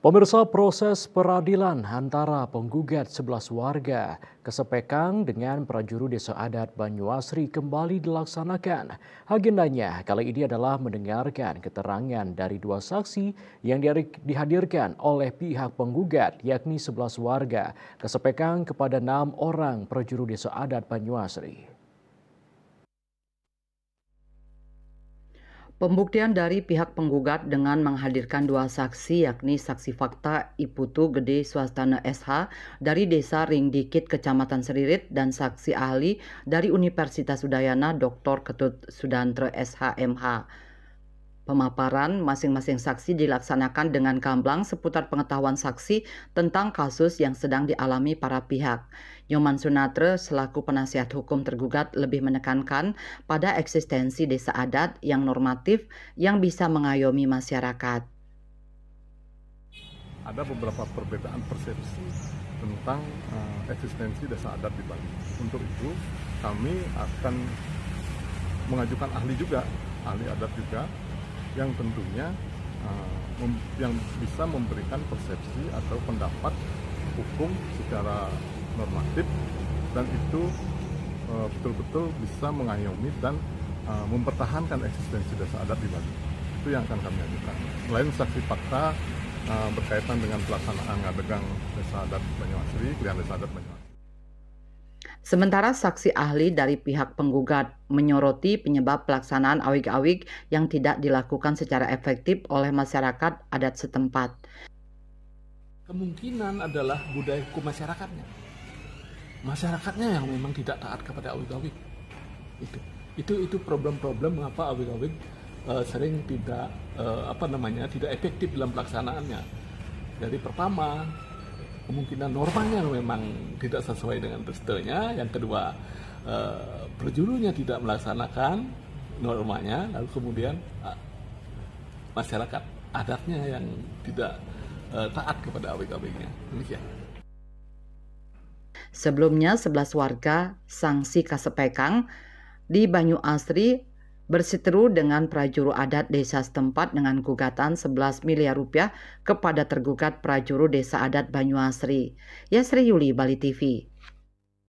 Pemirsa, proses peradilan antara penggugat 11 warga Kesepekang dengan prajurut Desa Adat Banyuasri kembali dilaksanakan. Agendanya kali ini adalah mendengarkan keterangan dari dua saksi yang dihadirkan oleh pihak penggugat, yakni 11 warga Kesepekang kepada 6 orang prajurut Desa Adat Banyuasri. Pembuktian dari pihak penggugat dengan menghadirkan dua saksi yakni saksi fakta Iputu Gede Swastana SH dari Desa Ringdikit Kecamatan Seririt dan saksi ahli dari Universitas Udayana Dr. Ketut Sudantre SH MH. Pemaparan masing-masing saksi dilaksanakan dengan gamblang seputar pengetahuan saksi tentang kasus yang sedang dialami para pihak. Nyoman Sunatre selaku penasihat hukum tergugat lebih menekankan pada eksistensi desa adat yang normatif yang bisa mengayomi masyarakat. Ada beberapa perbedaan persepsi tentang eksistensi desa adat di Bali. Untuk itu kami akan mengajukan ahli juga, ahli adat juga, yang tentunya yang bisa memberikan persepsi atau pendapat hukum secara normatif dan itu betul-betul bisa mengayomi dan mempertahankan eksistensi desa adat di Bali. Itu yang akan kami ajukan. Selain saksi fakta berkaitan dengan pelaksanaan ngadegang Desa Adat Banyuasri, Klian Desa Adat Banyuasri. Sementara saksi ahli dari pihak penggugat menyoroti penyebab pelaksanaan awig-awig yang tidak dilakukan secara efektif oleh masyarakat adat setempat. Kemungkinan adalah budaya hukum masyarakatnya. Masyarakatnya yang memang tidak taat kepada awig-awig. Itu problem-problem mengapa awig-awig sering tidak tidak efektif dalam pelaksanaannya. Dari pertama, kemungkinan normanya memang tidak sesuai dengan restonya. Yang kedua, perjurunya tidak melaksanakan normanya. Lalu kemudian masyarakat adatnya yang tidak taat kepada awig-awignya. Demikian. Sebelumnya 11 warga Sangsi Kasepekang di Banyuasri berseteru dengan prajurut adat desa setempat dengan gugatan 11 miliar rupiah kepada tergugat prajurut Desa Adat Banyuasri. Yasri Yuli, Bali TV.